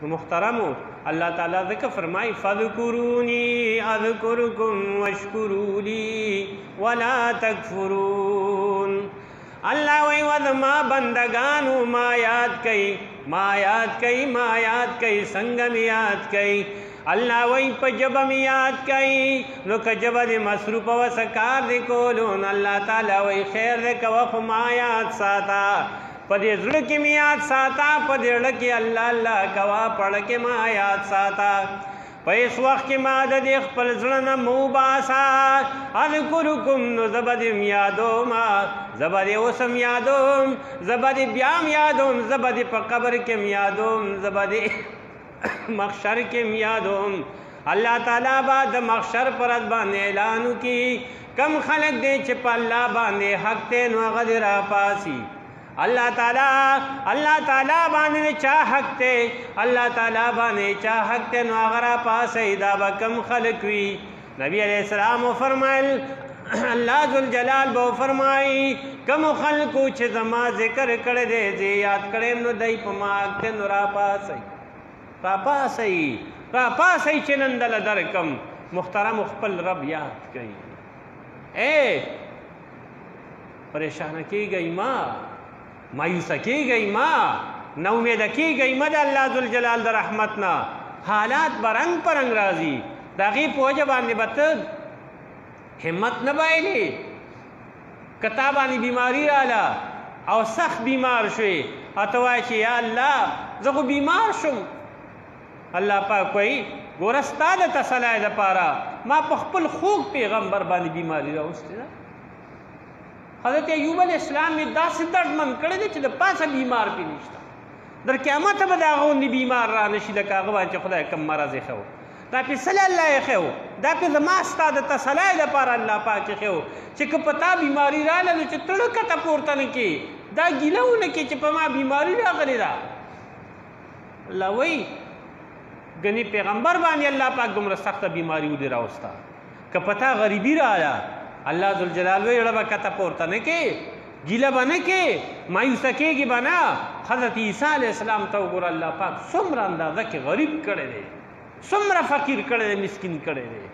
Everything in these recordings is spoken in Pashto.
محترمو اللہ تعالیٰ ذکر فرمائی فَذْكُرُونِي أَذْكُرْكُمْ وَاشْكُرُوا لِي وَلَا تَكْفُرُونَ اللہ وی وَذْمَا بندگانو ما یاد کئی ما یاد کئی ما یاد کئی سنگم یاد کئی اللہ وی پا جبم یاد کئی نو که جبہ دی مصروف و سکار دی کولون اللہ تعالیٰ وی خیر دی کوف ما یاد ساتا پا دی زڑکی می یاد ساتا پا دی زڑکی اللہ اللہ کوا پڑکی ما یاد ساتا پا اس وقت کی ما دا دی اخپل زڑنا مو باسا اذکرکم نو زبدیم یادوم زبدی اسم یادوم زبدی بیام یادوم زبدی پا قبر کم یادوم زبدی مخشر کم یادوم اللہ تعالیٰ بعد مخشر پر ادبان اعلانو کی کم خلق دے چپا اللہ باندے حق تے نو غدر آپاسی اللہ تعالیٰ باندے چاہ حق تے اللہ تعالیٰ باندے چاہ حق تے نو غدر آپاسی دا با کم خلق وی نبی علیہ السلام فرمائل اللہ ذوالجلال بو فرمائی کم خلقو چھ زما ذکر کر دے دے یاد کرے نو دائی پماک تے نو راپاسی چنندل درکم محترم اخپل رب یاد کئی اے پریشان کی گئی ماں مایوس کی گئی ماں نومید کی گئی ماں دا اللہ ذوالجلال دا رحمتنا حالات برنگ پرنگ رازی داغی پوجہ باندے بتد ہمت نبائلی کتابانی بیماری رالا او سخت بیمار شوی اتوائی چی یا اللہ زخو بیمار شم اللہ پاک کوئی گورستا دا تسلائی دا پارا ما پخپل خوک پیغمبر بانی بیماری را استے دا حضرت ایوب علیہ السلام میں دا سے درد من کردے دے چی دا پاسا بیمار پی نشتا در قیامت با دا غوندی بیمار را نشی لکا غوان چی خدا کم مرض خیو دا پی صلی اللہ خیو دا پی زماستا دا تسلائی دا پارا اللہ پاک خیو چی کپتا بیماری را لنو چی تڑکتا پورتا نکی دا گیلو نکی چی پا ما بیماری را غلی را اللہ وی گنی پیغمبر بانی اللہ پاک گمرا سخت بیماری دی راوستا کہ پتا غریبی را آیا اللہ ذوالجلال وی ربا کتا پورتا نکے گیلا بنکے مایوسا کے گی بنا حضرت عیسیٰ علیہ السلام تو گر اللہ پاک سمرا اندازہ کے غریب کڑے دے سمرا فقیر کڑے دے مسکین کڑے دے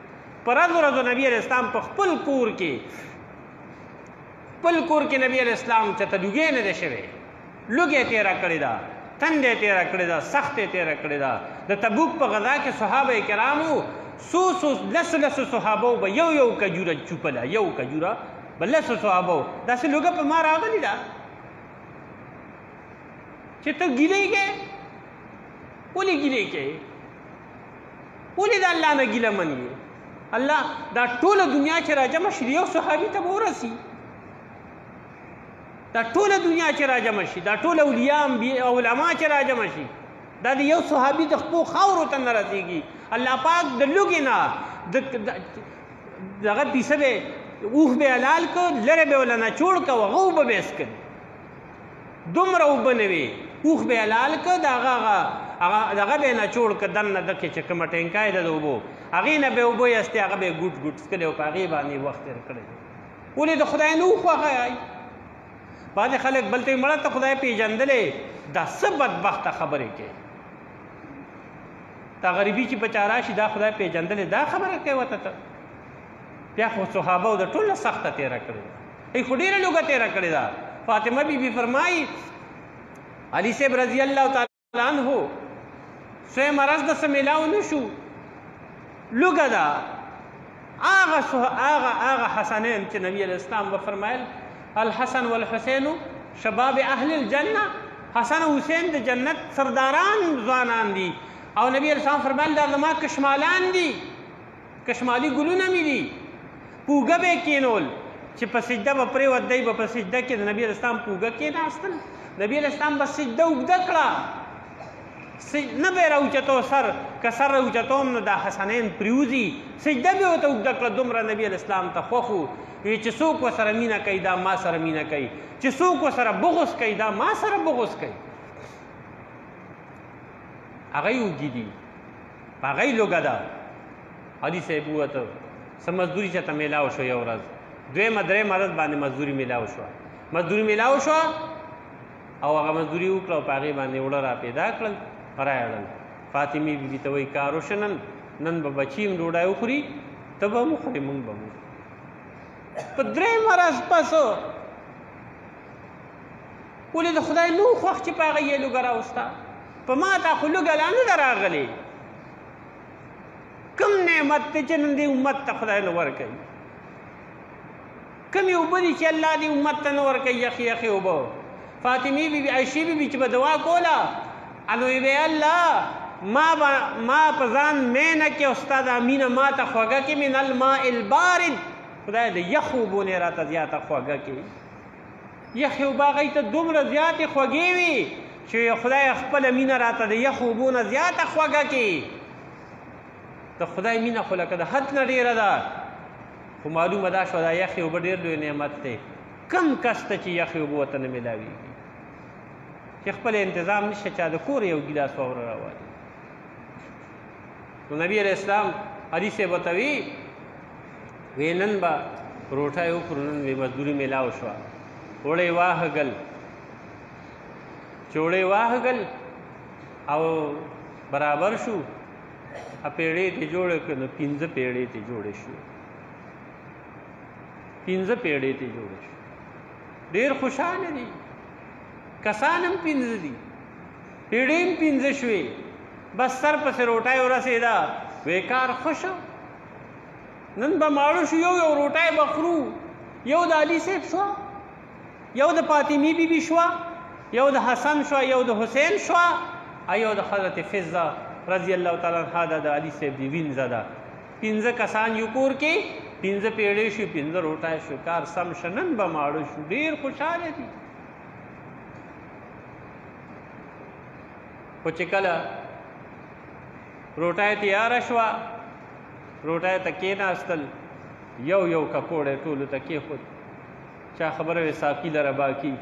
پر رضو نبی علیہ السلام پا پل کور کے نبی علیہ السلام چتا لگے نے دے شوے لگے تیرا کڑے دا تندے تیرا کڑے دا سختے تیرا کڑے دا دا تبوک پا غذا کے صحابہ کرامو لس صحابو با یو کجورا چوپلا یو کجورا با لس صحابو دا سے لوگا پا مارا آگا دا چھے تو گلے گئے اولی گلے گئے اولی دا اللہ نا گلہ منیے اللہ دا طول دنیا چھ راجہ مشریو صحابی تب ہو رسی دا ټول دنیا چې راجمع شي دا ټول اولیاء علماء چې راجمع شي دا د یو صحابي د خپل خاورو ته نه رسېږي الله پاک د لوګي نه دغه پیسه به اوښ به حلال کړ لرې به ولنه چوړ کړ هغه اوبه به یې څښلې دومره اوبه نه وې اوښ به حلال کړ د هغه به یې نه چوړ کړ دننه دکې چې کومه ټینکای ده د اوبو هغې نه به یې اوبه یستې هغه به یې ګوټ ګوټ څښلې او په هغې باندې وخت تېر کړی ولې د خدای نه وخوښه بعد خلق بلتے مڑا تو خدای پیجندلے دا سب بدبخت خبرے کے تا غریبی چی پچارا شی دا خدای پیجندلے دا خبرے کے وطا تا پیا خود صحابہ دا ٹول سخت تیرا کرے دا ای خودیر لوگا تیرا کرے دا فاطمہ بی بی فرمائی علی سیب رضی اللہ تعالیٰ عنہ سوئے مرض دا سمیلاو نشو لوگا دا آغا حسنین چی نبی علیہ السلام و فرمائل الحسن والحسین شباب اہل الجنہ حسن و حسین دا جنت سرداران زوانان دی او نبی علیہ السلام فرمائل دا زمان کشمالان دی کشمالی گلو نمی دی پوگا بے کینول چی پا سجدہ با پری ودائی با پا سجدہ کی دا نبی علیہ السلام پوگا کینا استل نبی علیہ السلام با سجدہ اگدکڑا نبی روچتو سر کسر روچتوم نو دا حسنین پریوزی سجدہ بھی ہوتا اگدکڑا دمرا نبی علیہ السلام تا خوخو وی چې څوک ورسره مینه کوي دا ما سره مینه کوي چې څوک ورسره بغض کوي دا ما سره بغض کوي هغه یې وږي دي په هغه یې لوږه ده حاجي صاحب ووته څه مزدوري چېرته میلاو شو یو ورځ دویمه درېیمه ورځ باندې مزدوري میلاو شوه او هغه مزدوري وکړه او په هغې باندې اوړه را پیدا کړل را یې وړل فاطمې بیبي ته وایي کار وشه نن به بچي هم ډوډۍ وخوري ته به هم وخورې موږ به هم په درېیم ورځ پس ولې د خدای نو خوښ چې په هغه یې لوږه راوسته په ما ته خو لوږه لا نه ده راغلې کوم نعمت دی چې نن دې امت ته خدای نه ورکوي کومې اوبه دي چې الله دې امت ته نه ورکوي یخې یخې اوبه فاطمې بیبي عایشې بیبي چې به دعا کوله نو وی الله ما په ځان مینه کې استاد امینه ما ته خوږه کې من الماء البارد خدای د یخ اوبو نه راته زیاته خوږه کې یخې اوبه هغوی ته دومره زیاتې خوږې وي چې خدای خپله مینه راته د یخ اوبو نه زیاته خوږه کې د خدای مینه خو لکه د حد نه ډېره ده خو معلومه دا شوه دا یخې اوبه ډېر لوی نعمت دی کم کس ته چې یخې اوبه ورته نه میلاویږي چې خپل انتظام نشته چا د کور یو ګیلاس واوره راوالي نو نبی علیه السلام حدیث یې ورته وي وی نن به روټۍ وخورو نن وی مزدوري میلاو شوه وړی واهګل چې وړی واهګل او برابر شو پیړې ته جوړې کړه نو 15 پیړې ته جوړې شوې 15 پیړې ته جوړې شوې ډېر خوشحاله دي کسان هم 15 دي پیړې هم 15 شوې بس سر پسې روټۍ ورسېده وی کار خوښه نن به ماړو شو یو روټۍ به خورو یو د علي صاحب شوه یو د فاطمې بیبي شوه یو د حسن شوه یو د حسین شوه یو د حضرت فضه رضی الله تعالی عنها د علي صاحب دی وینځه ده 15 کسان یو کور کې 15 پیړې شو 15 روټۍ شو کار سم شه نن به ماړو شو ډېر خوشحاله دي خو چې کله روټۍ تیاره شوه روټۍ ته کېناستل یو ککوړی ټولو ته کېښود چا خبره وې ساقي لره باقي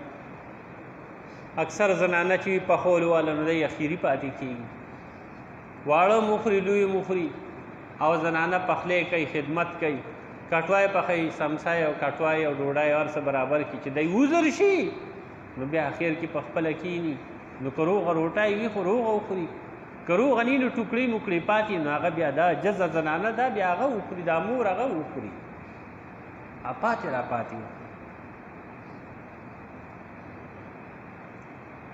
اکثر زنانه چې وي پخول واله نو دی اخیري پاتې کېږي واړه مخوري لوی مخوري او زنانه پخلی کوي خدمت کوي کټوای پخوي سمسای او کټوای او ډوډۍ هر څه برابر کړي چې دی وزر شي نو بیا اخر کې پخپله کښېني نو که روغه روټۍ وي خو روغه وخوري که روغه نی نو ټوکړې موکړې پاتې نو هغه بیا دا جزه زنانه دا بیا هغه وخوري دا مور هغه وخوري پاتې را پاتې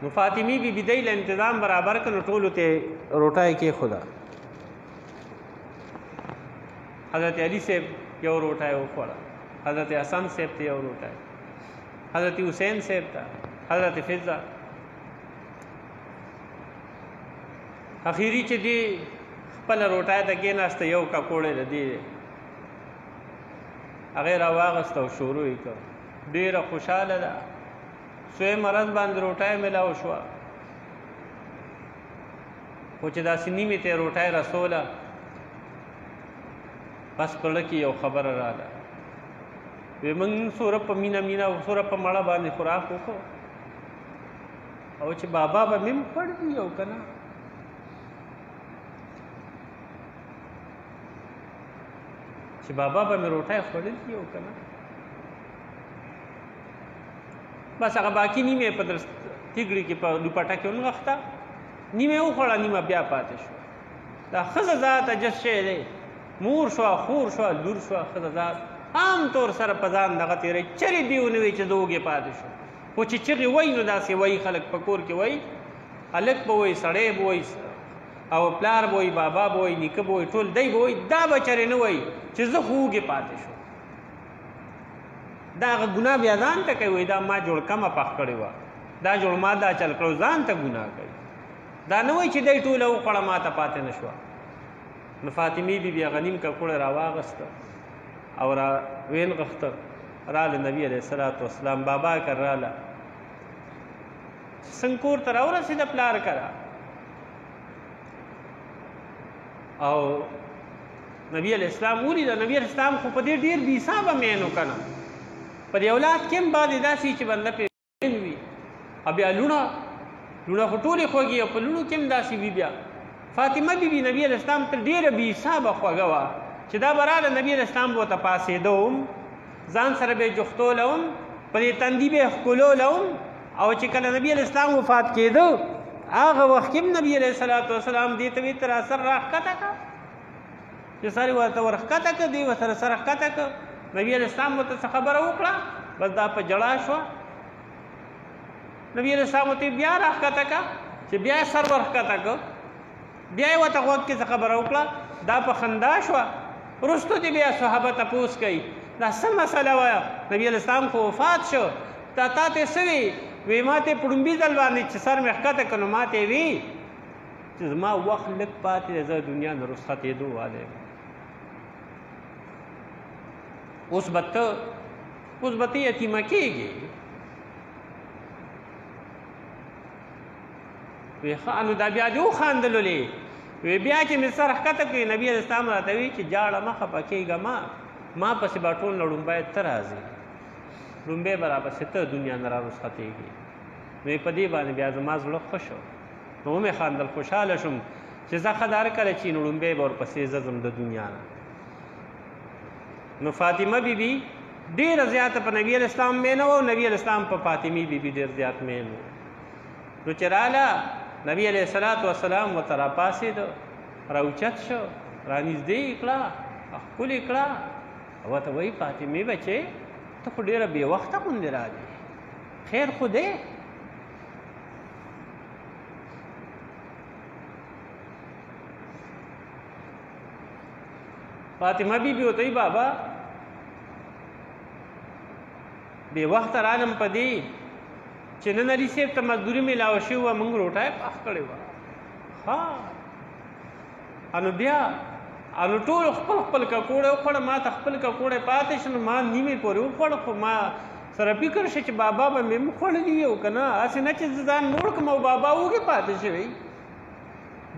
نو فاطمې بیبي دی له انتظام برابر کړ نو ټولو ته روټۍ کېښوده حضرت علي صاحب یو روټۍ وخوړه حضرت حسن صاحب ته یو روټۍ حضرت حسین صاحب ته حضرت فضه اخیری چې دی خپله روټۍ ته کېناسته یو ککوړی د دې هغې راواغسته او شروع یې کړ ډېره خوشحاله ده سویم ورځ باندې روټۍ میلاو شوه خو چې داسې نیمې ته یې روټۍ رسوله بس په زړه کې یو خبره راغله وی موږ سوره په مینه او سوره په مړه باندې خوراک وکړو او چې بابا به مې هم خوړ دي او که نه چې بابا به مې روټۍ خوړل دي او که نه بس هغه باقي نیمه په تیګړي کې په دوپټه کې ونغښته نیمه وخوړه نیمه بیا پاتې شو دا ښځه ذات عجز شی دی مور شوه خور شوه لور شوه ښځه ذات عام طور سره په ځان دغه تېروي چرې دې ونه وي چې زه وږې پاتې شو خو چې چغې وایي نو داسې وایي خلک په کور کې وایي هلک به وایي سړی به وایي او پلار به وایي بابا به وایي نیکه به وایي ټول دی به وایي دا به چرې نه وایي چې زه خو وږې پاتې شو دا هغه ګناه بیا ځان ته کوي دا ما جوړ کمه پخ کړې وه دا جوړ ما دا چل کړو ځان ته ګناه کوي دا نه وایي چې دی ټوله وخوړه ما ته پاتې نه شوه نو فاطمې بیبي هغه نیم ککوړی راواغسته او را وینغښته راله نبي علیه الصلاة والسلام بابا کر راله څنګه کور ته راورسېده پلار کره او نبي علیه السلام ولیده نبي علیه السلام خو په دې ډېر بې حسابه مین و که نه په دې اولاد کې هم بعضې داسې چې بنده پرې مین وي او بیا لوڼه خو ټولې خوږې او په لوڼو کې هم داسې وي بیا فاطمه بیبي نبي علیه السلام ته ډېره بې حسابه خوږه وه چې دا به راله نبي علیه السلام به ورته پاسېده هم ځان سره به یې جوختوله هم په دې تندي به یې ښکلوله هم او چې کله نبي علیه السلام وفات کېده هغه وخت کې نبی علیه الصلاۃ والسلام دې ته وی تر اثر راښکته کا چې سړی ورته ورښکته که دی ورسره سره ښکته که نبي علیه السلام ورته خبره وکړه بس دا په جړا شوه نبی علیه السلام ورته بیا راښکته که چې بیا یې سر ورښکته که بیا یې ورته غوږ کې څه خبره وکړه دا په خندا شوه وروستو دې بیا صحابه تپوس کوي دا څه مسله وه نبي علیه السلام خو وفات شو تا ته څه وي وی ما ته په ړومبي ځل باندې چې سر مې ښکته کړ نو ما ته وي چې زما وخت لږ پاتې دی زه دنیا نه رخصتېدو والی یم اوس به ته یتیمه کېږي وی ښه نو دا بیا دې وخاندلولې وی بیا چې مې سر ښکته کړي نبي علیه السلام راته وي چې جاړه مه خفه کېږه ما پسې به ټول نه ړومبی ته راځې ړومبی به راپسې ته دنیا نه را رخصتېږي نو په دې باندې بیا زما زړه ښه شو نو ومې خندل خوشحاله شوم چې زه ښه دا هر کله چې نو ړومبی به ورپسې زه ځم د دنیا نه نو فاطمه بیبي ډېره زیاته په نبي علیه السلام مینه وه او نبي علیه السلام په فاطمې بیبي ډېر زیات مین و نو چې راله نبي علیه الصلاۃ والسلام ورته راپاڅېده راوچت شو رانږدې یې کړه ښکلې یې کړه او ورته وایي فاطمې بچې ته خو ډېره بې وخته غوندې راځې خیر خو دی فاطمه بیبي ورته وایي بابا بې وخته رالم په دې چې نن علي صاحب ته مزدوري میلاوه شوې وه موږ روټۍ پخ کړې وه ها نو بیا نو ټولو خپل ککوړی وخوړه ما ته خپل ککوړی پاتې شو نو ما نیمې پورې وخوړه خو ما سره فکر شه چې بابا به مې هم خوړلي وي او که نه هسې نه چې زه ځان موړ کړم او بابا وږې پاتې شوی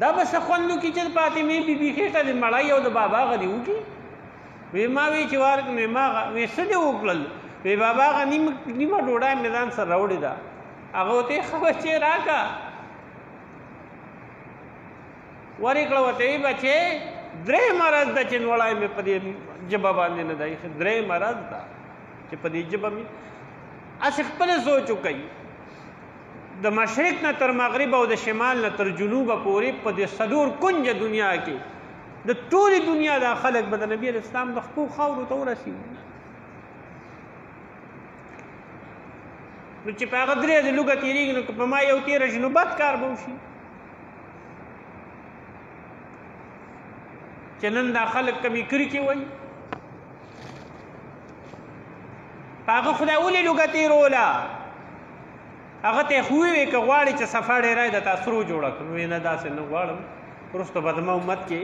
دا به څه خوند وکړي چې د فاطمې بیبي خېټه د مړی او د بابا هغه دې وکړي وی ما وی چې ورکړم ما وی څه دې وکړل وی بابا هغه نیمه ډوډۍ مې ځان سره راوړې ده هغه ورته یې ښه بچې راکړه ورې کړه ورته وی بچې درېیمه ورځ ده چې نوړی مې په دې ژبه باندې نه ده ایښې درېیمه ورځ ده چې په دې ژبه مې هسې خپله سوچ وکوي د مشرق نه تر مغرب او د شمال نه تر جنوبه پورې په دې څلور کنجه دنیا کې د ټولې دنیا دا خلک به د نبي علیه السلام د خپو خاورو ته ورسېږي نو چې په هغه درې د لوږه تېرېږي نو که په ما یو تېره شي نو بد کار به وشي چې نن دا خلک کمې کرکې وایي په هغه خدای ولې لوږه تېروله هغه ته یې خو وویې که غواړې چې صفا ډېری د تا سرو جوړه کړو ویې نه داسې نه غواړم وروسته به زما امت کې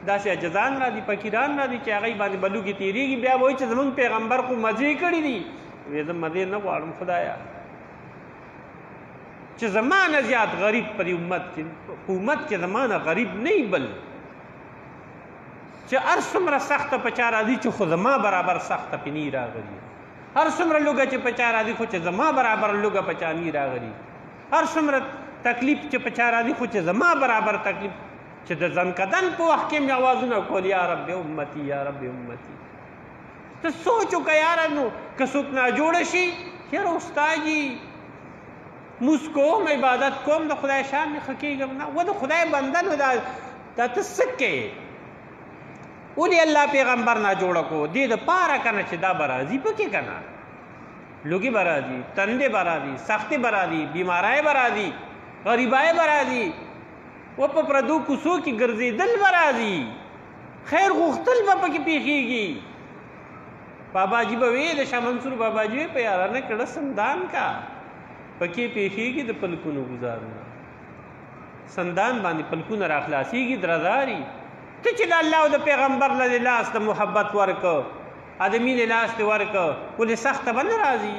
داسې عجزان را دي فقیران را دي چې هغوی باندې به لوږې تېرېږي بیا به وایي چې زمونږ پیغمبر خو مزې کړي دي ویې زه مزې نه غواړم خدایه چې زما نه زیات غریب په دې امت کې امت کې زما نه غریب نه بل چې هر څومره سخته په چا راځي چې خو زما برابر سخته پې نه راغلي هر څومره لوږه چې په چا راځي خو چې زما برابر لوږه په چا نه راغلي هر څومره تکلیف چې په چا راځي خو چې زما برابر تکلیف چې د ځنکدن په وخت کې مې اوازونه کول یا رب امتي یا رب امتي ته سوچ وکړه یاره نو که څوک ناجوړه شي یاره استاجي موس کوم عبادت کوم د خدای شان مې ښه کېږم نه و د خدای بنده نو دا ته څه کوې ولې الله پیغمبر ناجوړه کو دې دپاره که نه چې دا به راځي پکې که نه لوږې به راځي تندې به راځي سختې به راځي بیماری به راځي غریبای به راځي و په پردو کوڅو کې ګرځېدل به راځي خیر غوښتل به پکې پېښېږي باباجي به وی د شاه منصور باباجي وی په یارانه کړه سندان کا پکې پېښېږي د پلکونو ګزارونه سندان باندې پلکونه را خلاصېږي درزاري ته چې د الله او د پیغمبر له لاس د محبت ورکه ادمي له لاس دې ورکه ولې سخته به نه راځي